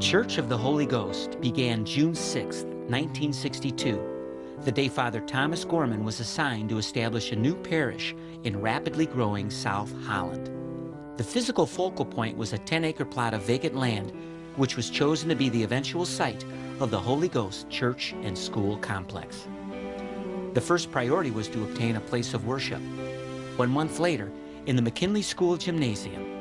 Church of the Holy Ghost began June 6, 1962, the day Father Thomas Gorman was assigned to establish a new parish in rapidly growing South Holland. The physical focal point was a 10-acre plot of vacant land, which was chosen to be the eventual site of the Holy Ghost Church and School Complex. The first priority was to obtain a place of worship. 1 month later, in the McKinley School Gymnasium,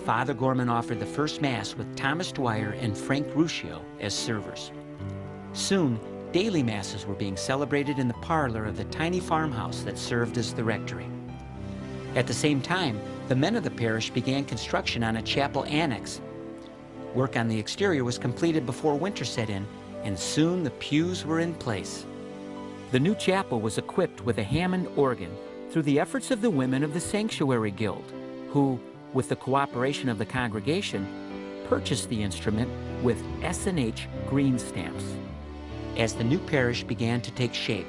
Father Gorman offered the first Mass with Thomas Dwyer and Frank Ruscio as servers. Soon, daily Masses were being celebrated in the parlor of the tiny farmhouse that served as the rectory. At the same time, the men of the parish began construction on a chapel annex. Work on the exterior was completed before winter set in, and soon the pews were in place. The new chapel was equipped with a Hammond organ through the efforts of the women of the Sanctuary Guild, who, with the cooperation of the congregation, purchased the instrument with S&H green stamps. As the new parish began to take shape,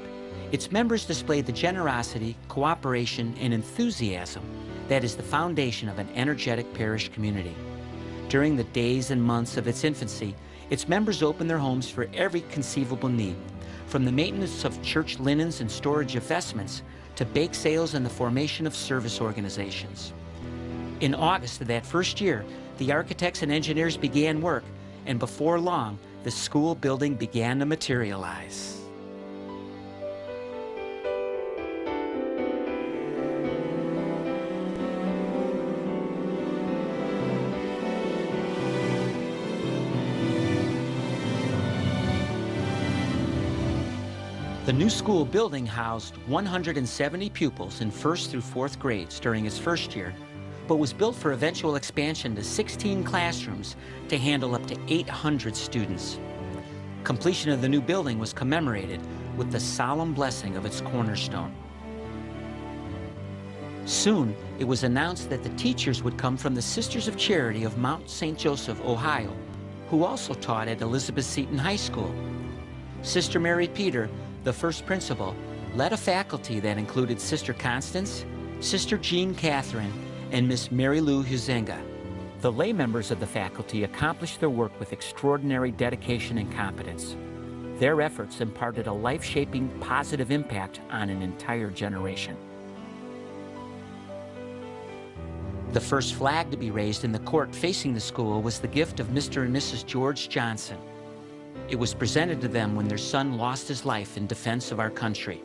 its members displayed the generosity, cooperation, and enthusiasm that is the foundation of an energetic parish community. During the days and months of its infancy, its members opened their homes for every conceivable need, from the maintenance of church linens and storage of vestments to bake sales and the formation of service organizations. In August of that first year, the architects and engineers began work, and before long, the school building began to materialize. The new school building housed 170 pupils in 1st through 4th grades during its first year, but was built for eventual expansion to 16 classrooms to handle up to 800 students. Completion of the new building was commemorated with the solemn blessing of its cornerstone. Soon, it was announced that the teachers would come from the Sisters of Charity of Mount St. Joseph, Ohio, who also taught at Elizabeth Seton High School. Sister Mary Peter, the first principal, led a faculty that included Sister Constance, Sister Jean Catherine, and Miss Mary Lou Huizenga. The lay members of the faculty accomplished their work with extraordinary dedication and competence. Their efforts imparted a life-shaping positive impact on an entire generation. The first flag to be raised in the court facing the school was the gift of Mr. and Mrs. George Johnson. It was presented to them when their son lost his life in defense of our country.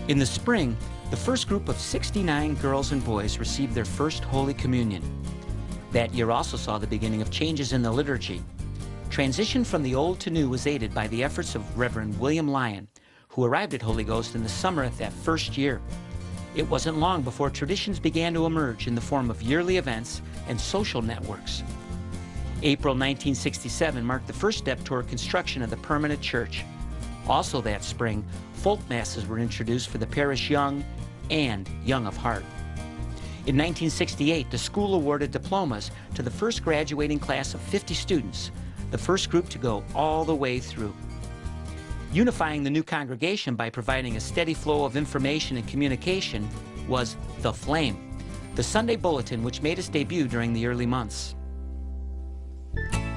In the spring, the first group of 69 girls and boys received their first Holy Communion. That year also saw the beginning of changes in the liturgy. Transition from the old to new was aided by the efforts of Reverend William Lyon, who arrived at Holy Ghost in the summer of that first year. It wasn't long before traditions began to emerge in the form of yearly events and social networks. April 1967 marked the first step toward construction of the permanent church. Also that spring, folk masses were introduced for the parish young and young of heart. In 1968, the school awarded diplomas to the first graduating class of 50 students, the first group to go all the way through. Unifying the new congregation by providing a steady flow of information and communication was The Flame, the Sunday bulletin which made its debut during the early months.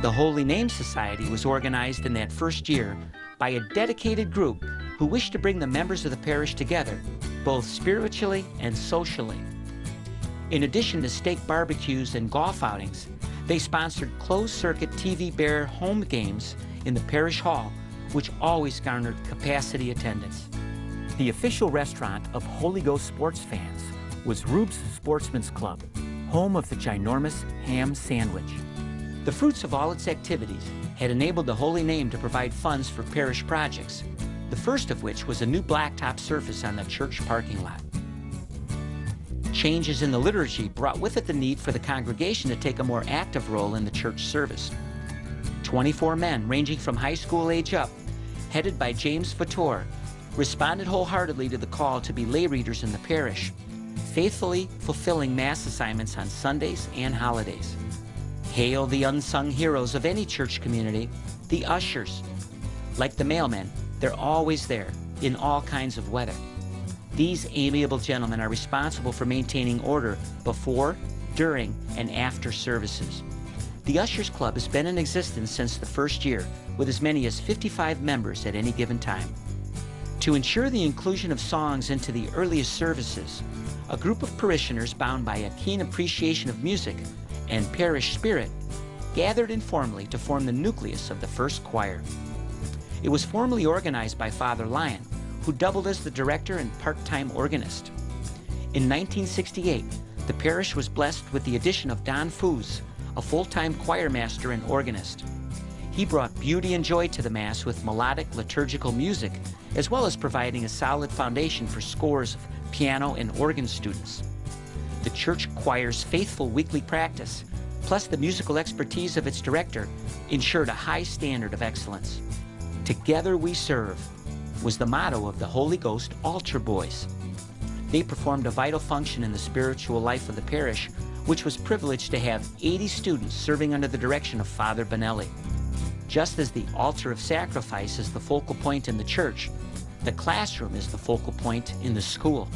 The Holy Name Society was organized in that first year by a dedicated group who wished to bring the members of the parish together, both spiritually and socially. In addition to steak barbecues and golf outings, they sponsored closed-circuit TV Bear home games in the parish hall, which always garnered capacity attendance. The official restaurant of Holy Ghost sports fans was Rube's Sportsman's Club, home of the ginormous ham sandwich. The fruits of all its activities had enabled the Holy Name to provide funds for parish projects, the first of which was a new blacktop surface on the church parking lot. Changes in the liturgy brought with it the need for the congregation to take a more active role in the church service. 24 men, ranging from high school age up, headed by James Vitor, responded wholeheartedly to the call to be lay readers in the parish, faithfully fulfilling Mass assignments on Sundays and holidays. Hail the unsung heroes of any church community, the ushers. Like the mailmen, They're always there, in all kinds of weather. These amiable gentlemen are responsible for maintaining order before, during, and after services. The Ushers Club has been in existence since the first year, with as many as 55 members at any given time. To ensure the inclusion of songs into the earliest services, a group of parishioners bound by a keen appreciation of music and parish spirit gathered informally to form the nucleus of the first choir. It was formally organized by Father Lyon, who doubled as the director and part-time organist. In 1968, the parish was blessed with the addition of Don Foos, a full-time choir master and organist. He brought beauty and joy to the Mass with melodic liturgical music, as well as providing a solid foundation for scores of piano and organ students. The church choir's faithful weekly practice, plus the musical expertise of its director, ensured a high standard of excellence. "Together we serve" was the motto of the Holy Ghost Altar Boys. They performed a vital function in the spiritual life of the parish, which was privileged to have 80 students serving under the direction of Father Bonelli. Just as the altar of sacrifice is the focal point in the church, the classroom is the focal point in the school.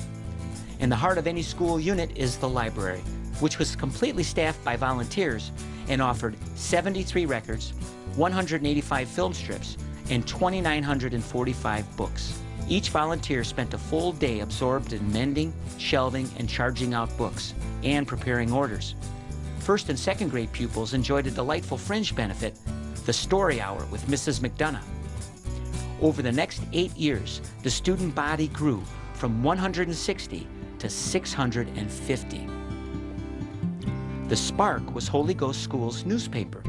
In the heart of any school unit is the library, which was completely staffed by volunteers and offered 73 records, 185 film strips, and 2,945 books. Each volunteer spent a full day absorbed in mending, shelving, and charging out books, and preparing orders. First and second grade pupils enjoyed a delightful fringe benefit, the Story Hour with Mrs. McDonough. Over the next 8 years, the student body grew from 160 to 650. The Spark was Holy Ghost School's newspaper.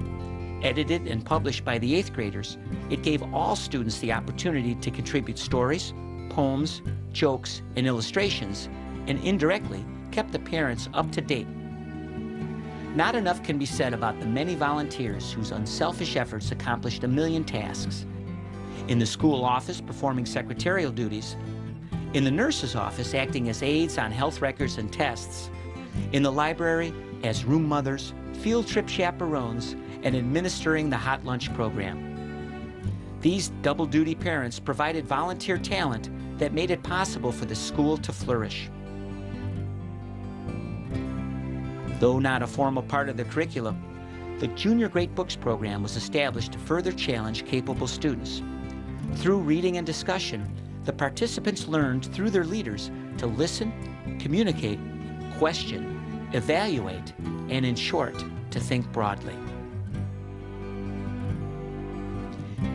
Edited and published by the 8th graders, it gave all students the opportunity to contribute stories, poems, jokes, and illustrations, and indirectly kept the parents up to date. Not enough can be said about the many volunteers whose unselfish efforts accomplished a million tasks. In the school office, performing secretarial duties, in the nurse's office, acting as aides on health records and tests, in the library, as room mothers, field trip chaperones, and administering the hot lunch program. These double-duty parents provided volunteer talent that made it possible for the school to flourish. Though not a formal part of the curriculum, the Junior Great Books program was established to further challenge capable students. Through reading and discussion, the participants learned through their leaders to listen, communicate, question, evaluate, and in short, to think broadly.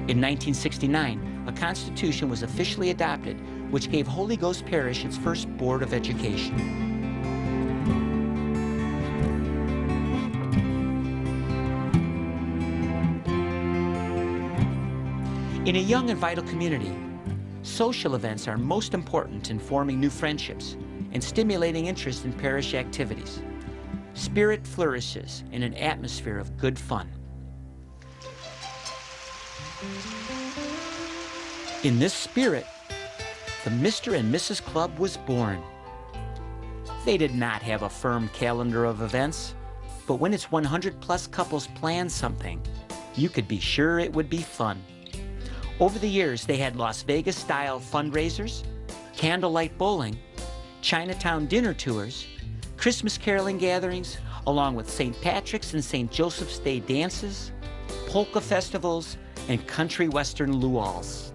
In 1969, a constitution was officially adopted, which gave Holy Ghost Parish its first Board of Education. In a young and vital community, social events are most important in forming new friendships and stimulating interest in parish activities. Spirit flourishes in an atmosphere of good fun. In this spirit, the Mr. and Mrs. Club was born. They did not have a firm calendar of events, but when its 100-plus couples planned something, you could be sure it would be fun. Over the years, they had Las Vegas-style fundraisers, candlelight bowling, Chinatown dinner tours, Christmas caroling gatherings, along with St. Patrick's and St. Joseph's Day dances, polka festivals, and country western luau's.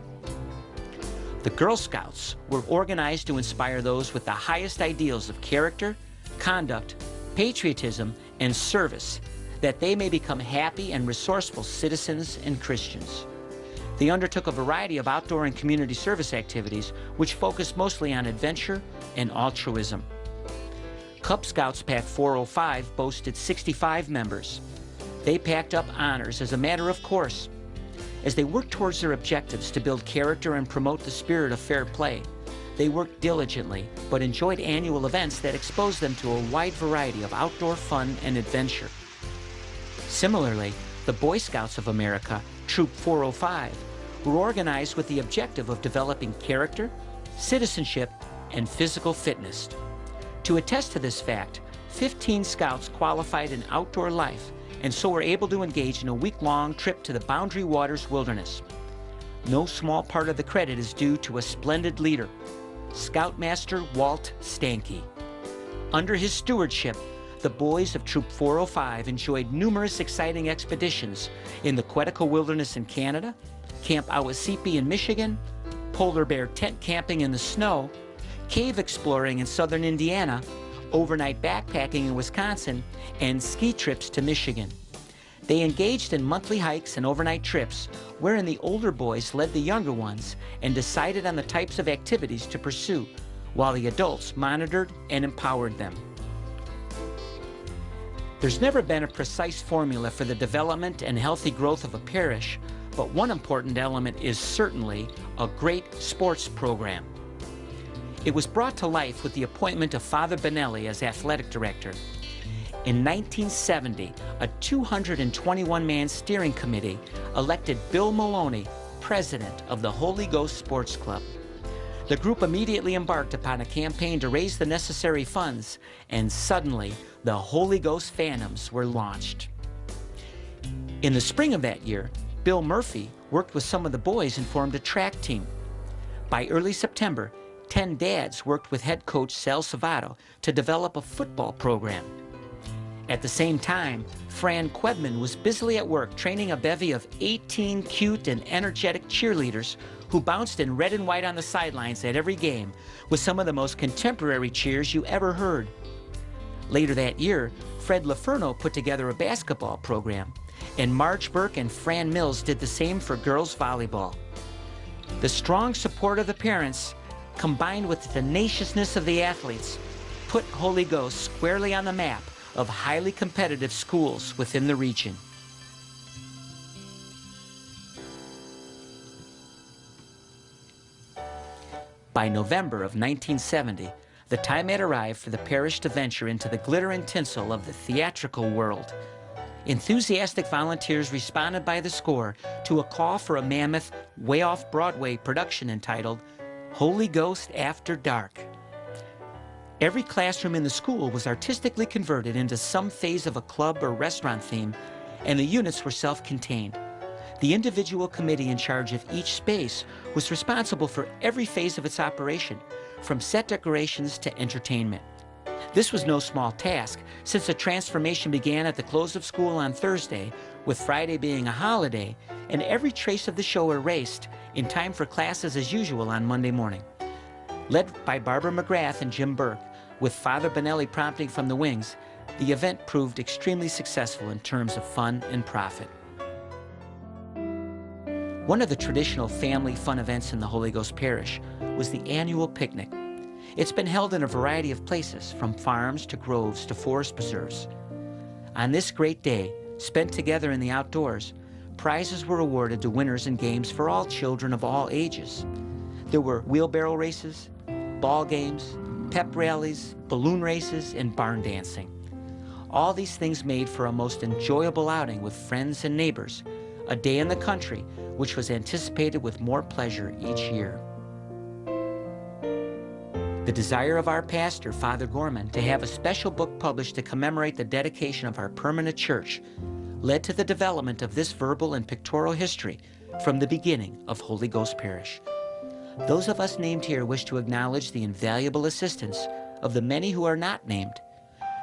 The Girl Scouts were organized to inspire those with the highest ideals of character, conduct, patriotism, and service, that they may become happy and resourceful citizens and Christians. They undertook a variety of outdoor and community service activities, which focused mostly on adventure and altruism. Cub Scouts Pack 405 boasted 65 members. They packed up honors as a matter of course. As they worked towards their objectives to build character and promote the spirit of fair play, they worked diligently, but enjoyed annual events that exposed them to a wide variety of outdoor fun and adventure. Similarly, the Boy Scouts of America, Troop 405, were organized with the objective of developing character, citizenship, and physical fitness. To attest to this fact, 15 Scouts qualified in outdoor life and so were able to engage in a week-long trip to the Boundary Waters Wilderness. no small part of the credit is due to a splendid leader, Scoutmaster Walt Stanke. Under his stewardship, the boys of Troop 405 enjoyed numerous exciting expeditions in the Quetico Wilderness in Canada, Camp Awasipi in Michigan, polar bear tent camping in the snow, cave exploring in southern Indiana, overnight backpacking in Wisconsin, and ski trips to Michigan. They engaged in monthly hikes and overnight trips, wherein the older boys led the younger ones and decided on the types of activities to pursue, while the adults monitored and empowered them. There's never been a precise formula for the development and healthy growth of a parish, but one important element is certainly a great sports program. It was brought to life with the appointment of Father Benelli as athletic director. In 1970, a 221-man steering committee elected Bill Maloney president of the Holy Ghost Sports Club. The group immediately embarked upon a campaign to raise the necessary funds, and suddenly the Holy Ghost Phantoms were launched. In the spring of that year, Bill Murphy worked with some of the boys and formed a track team. By early September, 10 dads worked with head coach Sal Savato to develop a football program. At the same time, Fran Quedman was busily at work training a bevy of 18 cute and energetic cheerleaders who bounced in red and white on the sidelines at every game with some of the most contemporary cheers you ever heard. Later that year, Fred LaFerno put together a basketball program, and Marge Burke and Fran Mills did the same for girls volleyball. The strong support of the parents, combined with the tenaciousness of the athletes, put Holy Ghost squarely on the map of highly competitive schools within the region. By November of 1970, the time had arrived for the parish to venture into the glitter and tinsel of the theatrical world. Enthusiastic volunteers responded by the score to a call for a mammoth, way off Broadway production entitled Holy Ghost After Dark. Every classroom in the school was artistically converted into some phase of a club or restaurant theme, and the units were self-contained. The individual committee in charge of each space was responsible for every phase of its operation, from set decorations to entertainment. This was no small task, since the transformation began at the close of school on Thursday, with Friday being a holiday, and every trace of the show erased in time for classes as usual on Monday morning. Led by Barbara McGrath and Jim Burke, with Father Benelli prompting from the wings, the event proved extremely successful in terms of fun and profit. One of the traditional family fun events in the Holy Ghost Parish was the annual picnic. It's been held in a variety of places, from farms to groves to forest preserves. On this great day, spent together in the outdoors, prizes were awarded to winners in games for all children of all ages. There were wheelbarrow races, ball games, pep rallies, balloon races, and barn dancing. All these things made for a most enjoyable outing with friends and neighbors, a day in the country which was anticipated with more pleasure each year. The desire of our pastor, Father Gorman, to have a special book published to commemorate the dedication of our permanent church led to the development of this verbal and pictorial history from the beginning of Holy Ghost Parish. Those of us named here wish to acknowledge the invaluable assistance of the many who are not named.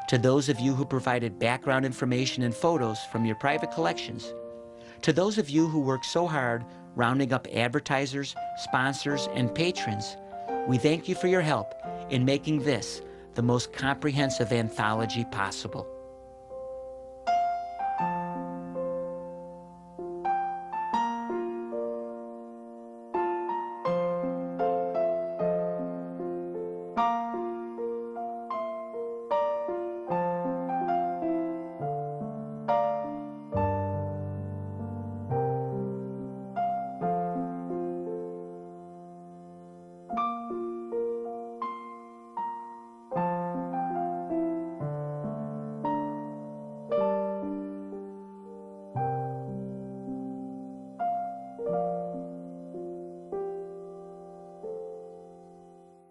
To those of you who provided background information and photos from your private collections. To those of you who worked so hard rounding up advertisers, sponsors, and patrons, we thank you for your help in making this the most comprehensive anthology possible.